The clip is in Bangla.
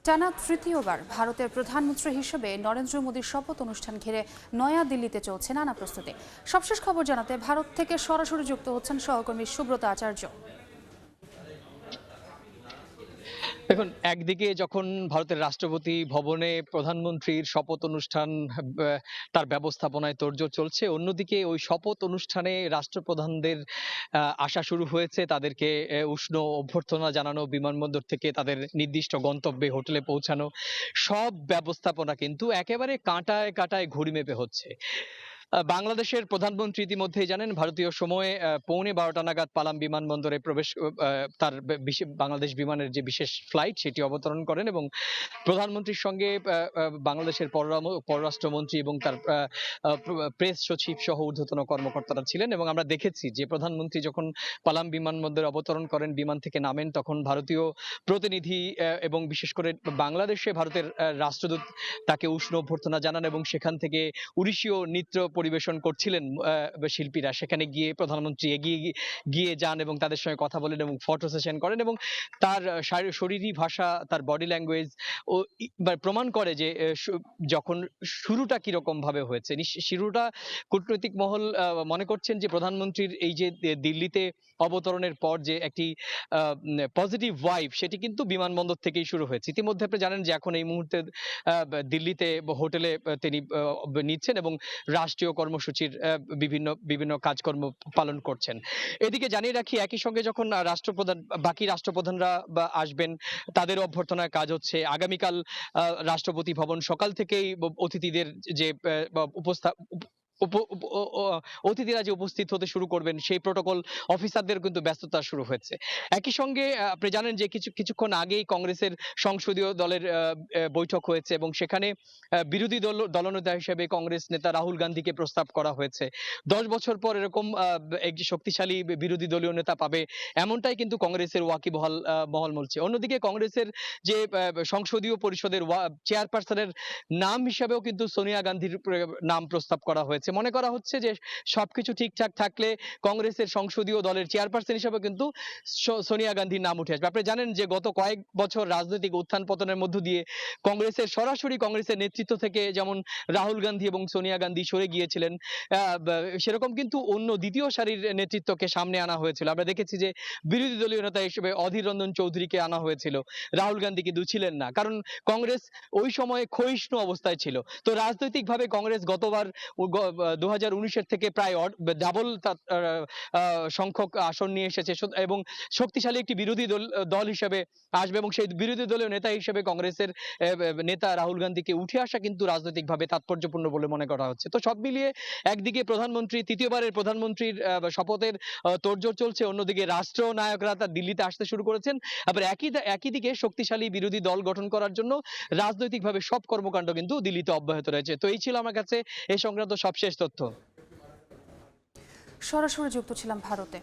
টানা তৃতীয়বার ভারতের প্রধানমন্ত্রী হিসেবে নরেন্দ্র মোদীর শপথ অনুষ্ঠান ঘিরে নয়াদিল্লিতে চলছে নানা প্রস্তুতি। সবশেষ খবর জানাতে ভারত থেকে সরাসরি যুক্ত হচ্ছেন সহকর্মী সুব্রত আচার্য। দেখুন, একদিকে যখন ভারতের রাষ্ট্রপতি ভবনে প্রধানমন্ত্রীর শপথ অনুষ্ঠান তার ব্যবস্থাপনায় তোড়জোড় চলছে, অন্যদিকে ওই শপথ অনুষ্ঠানে রাষ্ট্রপ্রধানদের আসা শুরু হয়েছে। তাদেরকে উষ্ণ অভ্যর্থনা জানানো, বিমানবন্দর থেকে তাদের নির্দিষ্ট গন্তব্যে হোটেলে পৌঁছানো, সব ব্যবস্থাপনা কিন্তু একেবারে কাঁটায় কাঁটায় ঘুড়ি মেপে হচ্ছে। বাংলাদেশের প্রধানমন্ত্রী ইতিমধ্যেই জানেন ভারতীয় সময়ে 12:15 নাগাদ পালাম বিমানবন্দরে প্রবেশ তার বাংলাদেশ বিমানের যে বিশেষ ফ্লাইট সেটি অবতরণ করেন এবং প্রধানমন্ত্রীর সঙ্গে বাংলাদেশের পররাষ্ট্রমন্ত্রী এবং তার প্রেস সচিব সহ ঊর্ধ্বতন কর্মকর্তারা ছিলেন এবং আমরা দেখেছি যে প্রধানমন্ত্রী যখন পালাম বিমানবন্দরে অবতরণ করেন, বিমান থেকে নামেন, তখন ভারতীয় প্রতিনিধি এবং বিশেষ করে বাংলাদেশে ভারতের রাষ্ট্রদূত তাকে উষ্ণ অভ্যর্থনা জানান এবং সেখান থেকে উড়িষীয় নৃত্য পরিবেশন করছিলেন শিল্পীরা। সেখানে গিয়ে প্রধানমন্ত্রী এগিয়ে গিয়ে যান এবং তাদের সঙ্গে কথা বলেন এবং ফটো সেশন করেন এবং তার শরীরী ভাষা, তার বডি ল্যাঙ্গুয়েজ ও প্রমাণ করে যে যখন শুরুটা কিরকম ভাবে হয়েছে। শুরুটা কূটনৈতিক মহল মনে করছেন যে প্রধানমন্ত্রীর এই যে দিল্লিতে অবতরণের পর যে একটি পজিটিভ ভাইব, সেটি কিন্তু বিমানবন্দর থেকেই শুরু হয়েছে। ইতিমধ্যে আপনি জানেন যে এখন এই মুহূর্তে দিল্লিতে হোটেলে তিনি নিচ্ছেন এবং রাষ্ট্রীয় কর্মসূচির বিভিন্ন বিভিন্ন কাজকর্ম পালন করছেন। এদিকে জানিয়ে রাখি, একই সঙ্গে যখন বাকি রাষ্ট্রপ্রধানরা আসবেন, তাদের অভ্যর্থনার কাজ হচ্ছে। আগামীকাল রাষ্ট্রপতি ভবন সকাল থেকেই অতিথিদের যে অতিথিরা যে উপস্থিত হতে শুরু করবেন, সেই প্রোটোকল অফিসারদের কিন্তু ব্যস্ততা শুরু হয়েছে। একই সঙ্গে আপনি জানেন যে কিছুক্ষণ আগেই কংগ্রেসের সংসদীয় দলের বৈঠক হয়েছে এবং সেখানে বিরোধী দলনেতা হিসেবে কংগ্রেস নেতা রাহুল গান্ধীকে প্রস্তাব করা হয়েছে। 10 বছর পর এরকম একটি শক্তিশালী বিরোধী দলীয় নেতা পাবে, এমনটাই কিন্তু কংগ্রেসের মহল বলছে। অন্যদিকে কংগ্রেসের যে সংসদীয় পরিষদের চেয়ারপারসনের নাম হিসাবেও কিন্তু সোনিয়া গান্ধীর নাম প্রস্তাব করা হয়েছে। মনে করা হচ্ছে যে সবকিছু ঠিকঠাক থাকলে কংগ্রেসের সংসদীয় দলের চেয়ারপারসন হিসেবে কিন্তু সোনিয়া গান্ধীর নাম উঠে আসবে। আপনি জানেন যে গত কয়েক বছর রাজনৈতিক উত্থান পতনের মধ্য দিয়ে কংগ্রেসের নেতৃত্ব থেকে যেমন রাহুল গান্ধী এবং সোনিয়া গান্ধী সরে গিয়েছিলেন, সেরকম কিন্তু অন্য দ্বিতীয় সারির নেতৃত্বকে সামনে আনা হয়েছিল। আমরা দেখেছি যে বিরোধী দলীয় নেতা হিসেবে অধীর রঞ্জন চৌধুরীকে আনা হয়েছিল, রাহুল গান্ধী কিন্তু ছিলেন না, কারণ কংগ্রেস ওই সময়ে ক্ষয়িষ্ণু অবস্থায় ছিল। তো রাজনৈতিকভাবে কংগ্রেস গতবার 2019-এর থেকে প্রায় ডাবল সংখ্যক আসন নিয়ে এসেছে এবং শক্তিশালী একটি বিরোধী দল হিসেবে আসবে এবং সেই বিরোধী দলীয় নেতা হিসেবে কংগ্রেসের নেতা রাহুল গান্ধীকে উঠে আসা কিন্তু রাজনৈতিকভাবে তাৎপর্যপূর্ণ বলে মনে করা হচ্ছে। তো সব মিলিয়ে একদিকে তৃতীয়বারের প্রধানমন্ত্রীর শপথের তোড়জোড় চলছে, অন্যদিকে রাষ্ট্রনায়করা তার দিল্লিতে আসতে শুরু করেছেন। আবার একই দিকে শক্তিশালী বিরোধী দল গঠন করার জন্য রাজনৈতিকভাবে সব কর্মকাণ্ড কিন্তু দিল্লিতে অব্যাহত রয়েছে। তো এই ছিল আমার কাছে এই সংক্রান্ত সবশেষ তথ্য। সরাসরি যুক্ত ছিলাম ভারতে।